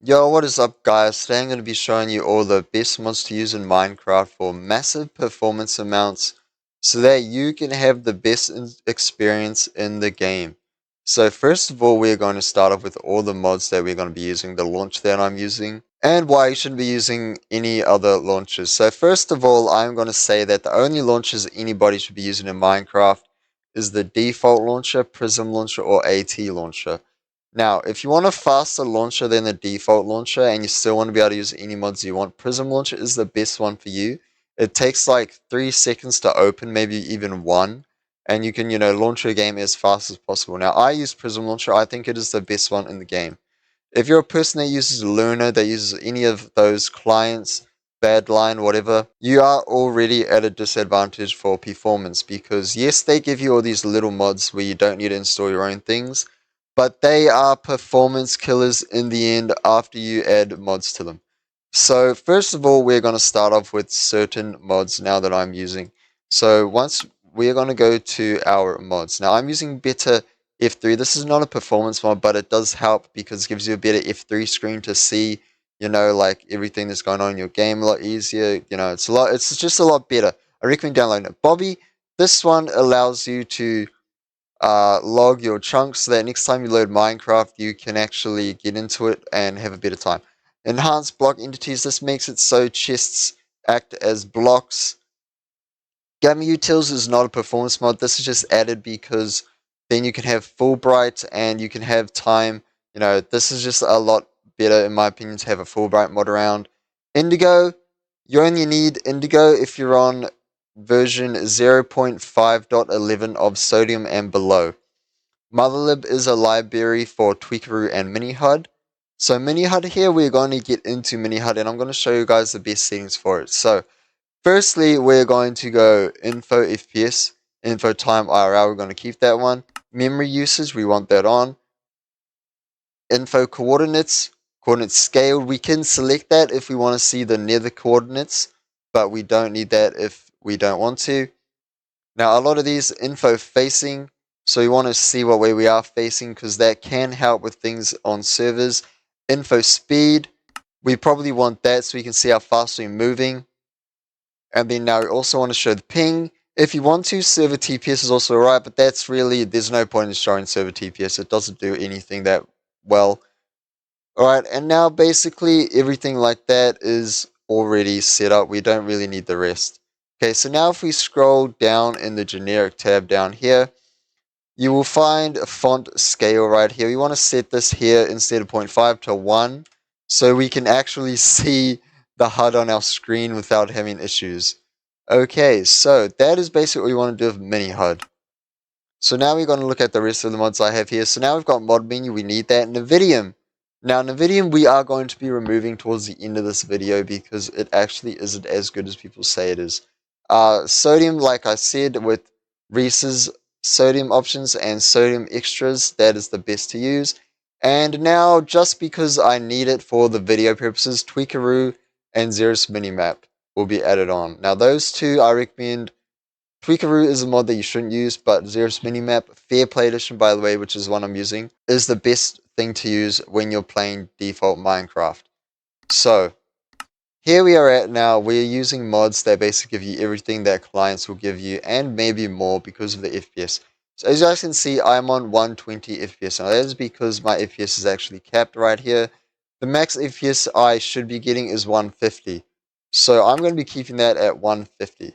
Yo, what is up guys? Today I'm going to be showing you all the best mods to use in Minecraft for massive performance amounts so that you can have the best experience in the game. So first of all, we're going to start off with all the mods that we're going to be using, the launch that I'm using, and why you shouldn't be using any other launchers. So first of all, I'm going to say that the only launchers anybody should be using in Minecraft is the default launcher, Prism launcher, or AT launcher. Now, if you want a faster launcher than the default launcher and you still want to be able to use any mods you want, Prism Launcher is the best one for you. It takes like 3 seconds to open, maybe even 1, and you can, launch your game as fast as possible. Now, I use Prism Launcher. I think it is the best one in the game. If you're a person that uses Luna, that uses any of those clients, Badline, whatever, you are already at a disadvantage for performance because yes, they give you all these little mods where you don't need to install your own things, but they are performance killers in the end after you add mods to them. So first of all, we're going to start off with certain mods now that I'm using. So once we're going to go to our mods. Now I'm using better F3. This is not a performance mod, but it does help because it gives you a better F3 screen to see, like everything that's going on in your game a lot easier. It's just a lot better. I recommend downloading it. Bobby, this one allows you to log your chunks so that next time you load Minecraft, you can actually get into it and have a better time. Enhanced block entities. This makes it so chests act as blocks. Gamma Utils is not a performance mod. This is just added because then you can have Fulbright and you can have time. This is just a lot better in my opinion to have a Fulbright mod around. Indigo, you only need Indigo if you're on version 0.5.11 of Sodium and below. Motherlib is a library for Tweakeroo and MiniHUD. So MiniHUD here, we're going to get into MiniHUD and I'm going to show you guys the best settings for it. So firstly, we're going to go info FPS, info time IRL, we're going to keep that one. Memory usage, we want that on. Info coordinates, coordinates scaled, we can select that if we want to see the nether coordinates, but we don't need that if we don't want to. Now a lot of these info facing, so you want to see what way we are facing because that can help with things on servers. Info speed, we probably want that so we can see how fast we're moving. And then now we also want to show the ping. If you want to, server TPS is also alright, but that's really, there's no point in showing server TPS. It doesn't do anything that well. Alright, and now basically everything like that is already set up. We don't really need the rest. Okay, so now if we scroll down in the generic tab down here, you will find a font scale right here. We want to set this here instead of 0.5 to 1 so we can actually see the HUD on our screen without having issues. Okay, so that is basically what we want to do with mini HUD. So now we're going to look at the rest of the mods I have here. So now we've got mod menu, we need that. nvidium. Now nvidium we are going to be removing towards the end of this video because it actually isn't as good as people say it is. Sodium, like I said, with Reese's sodium options and sodium extras, that is the best to use. And now, just because I need it for the video purposes, Tweakeroo and Xeris Minimap will be added on. Now those two I recommend. Tweakeroo is a mod that you shouldn't use, but Xeris Minimap, Fair Play Edition by the way, which is one I'm using, is the best thing to use when you're playing default Minecraft. So, here we are at now, we're using mods that basically give you everything that clients will give you and maybe more because of the FPS. So as you guys can see, I'm on 120 FPS. Now that is because my FPS is actually capped right here. The max FPS I should be getting is 150. So I'm going to be keeping that at 150.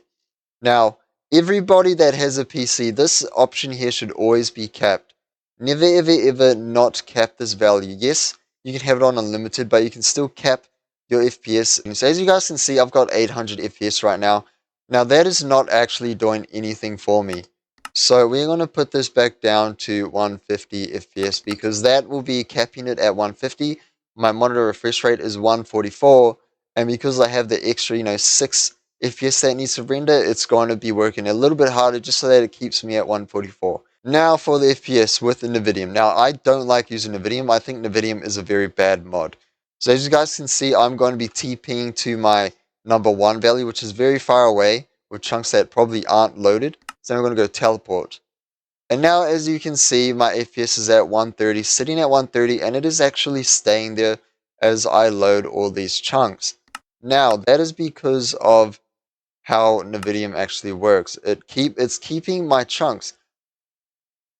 Now, everybody that has a PC, this option here should always be capped. Never ever ever not cap this value. Yes, you can have it on unlimited, but you can still cap your FPS. And so as you guys can see, I've got 800 FPS right now. Now that is not actually doing anything for me. So we're going to put this back down to 150 FPS because that will be capping it at 150. My monitor refresh rate is 144. And because I have the extra, 6 FPS that needs to render, it's going to be working a little bit harder just so that it keeps me at 144. Now for the FPS with the nvidium. Now I don't like using nvidium. I think nvidium is a very bad mod. So as you guys can see, I'm going to be TPing to my number 1 value, which is very far away with chunks that probably aren't loaded. So I'm going to go teleport. And now as you can see, my FPS is at 130, sitting at 130, and it is actually staying there as I load all these chunks. Now, that is because of how nvidium actually works. It's keeping my chunks,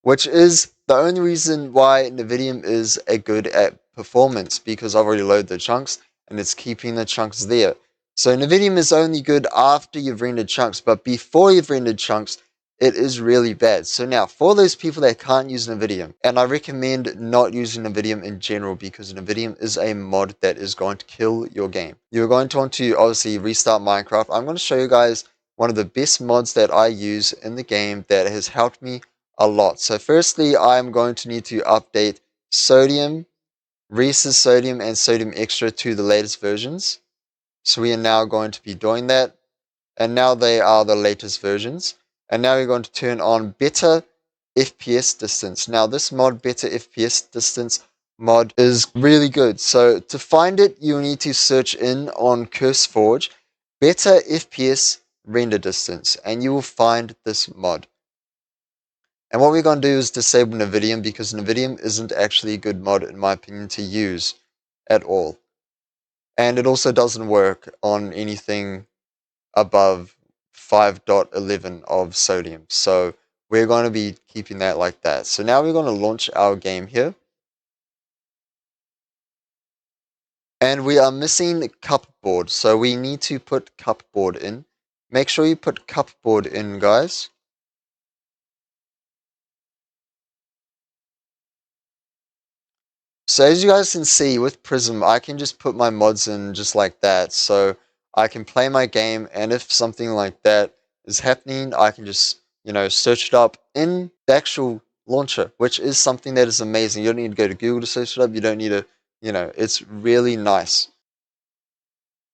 which is the only reason why nvidium is a good at performance, because I've already loaded the chunks and it's keeping the chunks there. So nvidium is only good after you've rendered chunks, but before you've rendered chunks, it is really bad. So now, for those people that can't use nvidium, and I recommend not using nvidium in general, because nvidium is a mod that is going to kill your game. You're going to want to obviously restart Minecraft. I'm going to show you guys one of the best mods that I use in the game that has helped me a lot. So firstly, I'm going to need to update sodium, Reese's sodium, and sodium extra to the latest versions. So we are now going to be doing that. And now they are the latest versions. And now we're going to turn on better FPS distance. Now this mod, better FPS distance mod, is really good. So to find it, you need to search in on CurseForge, better FPS render distance, and you will find this mod. And what we're going to do is disable nvidium, because nvidium isn't actually a good mod in my opinion to use at all. And it also doesn't work on anything above 5.11 of sodium. So we're going to be keeping that like that. So now we're going to launch our game here. And we are missing cupboard. So we need to put cupboard in. Make sure you put cupboard in, guys. So as you guys can see with Prism, I can just put my mods in just like that. So I can play my game, and if something like that is happening, I can just, search it up in the actual launcher, which is something that is amazing. You don't need to go to Google to search it up. You don't need to, it's really nice.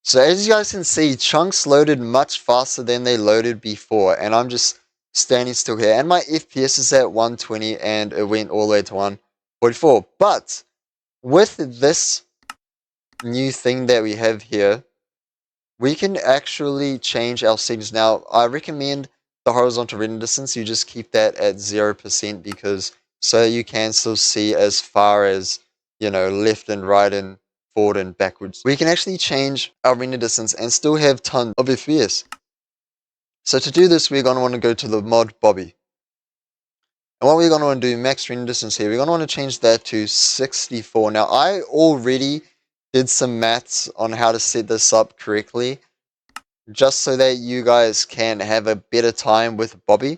So as you guys can see, chunks loaded much faster than they loaded before, and I'm just standing still here. And my FPS is at 120, and it went all the way to 144. But with this new thing that we have here, we can actually change our settings. Now, I recommend the horizontal render distance. You just keep that at 0%, because so you can still see as far as, left and right and forward and backwards. We can actually change our render distance and still have tons of FPS. So to do this, we're going to want to go to the mod Bobby. And what we're going to want to do, max render distance here, we're going to want to change that to 64. Now, I already did some maths on how to set this up correctly, just so that you guys can have a better time with Bobby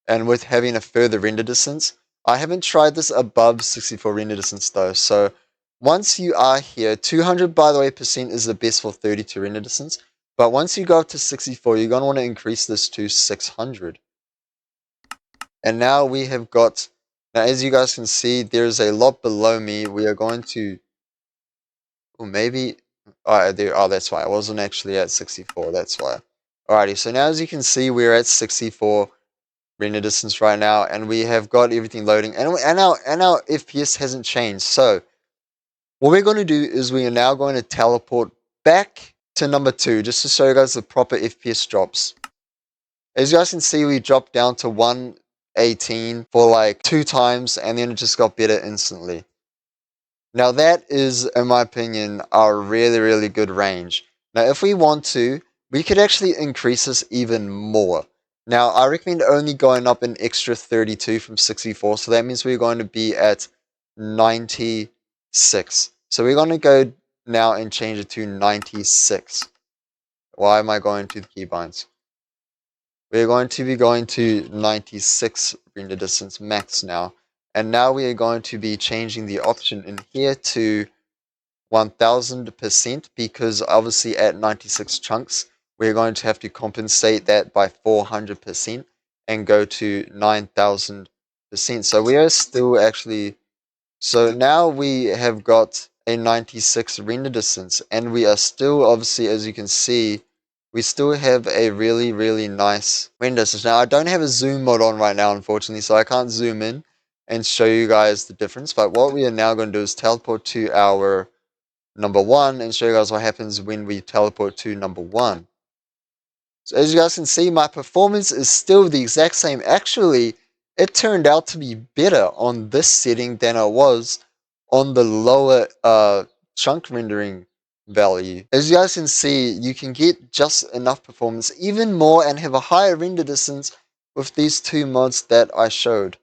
and with having a further render distance. I haven't tried this above 64 render distance though, so once you are here, 200 by the way percent is the best for 32 render distance, but once you go up to 64, you're going to want to increase this to 600. And now we have got, now as you guys can see, there's a lot below me. We are going to, or maybe, that's why I wasn't actually at 64, that's why. Alrighty, so now as you can see, we're at 64 render distance right now, and we have got everything loading, and our FPS hasn't changed. So what we're going to do is we are now going to teleport back to number 2, just to show you guys the proper FPS drops. As you guys can see, we dropped down to 118 for like 2 times, and then it just got better instantly. Now that is, in my opinion, a really, really good range. Now if we want to, we could actually increase this even more. Now I recommend only going up an extra 32 from 64, so that means we're going to be at 96. So we're going to go now and change it to 96. Why am I going to the keybinds? We're going to be going to 96 render distance max now. And now we are going to be changing the option in here to 1000%, because obviously at 96 chunks, we're going to have to compensate that by 400% and go to 9000%. So we are still actually, so now we have got a 96 render distance, and we are still, obviously, as you can see, we still have a really, really nice render distance. Now, I don't have a zoom mode on right now, unfortunately, so I can't zoom in and show you guys the difference. But what we are now going to do is teleport to our number 1 and show you guys what happens when we teleport to number 1. So as you guys can see, my performance is still the exact same. Actually, it turned out to be better on this setting than it was on the lower chunk rendering value. As you guys can see, you can get just enough performance, even more, and have a higher render distance with these two mods that I showed.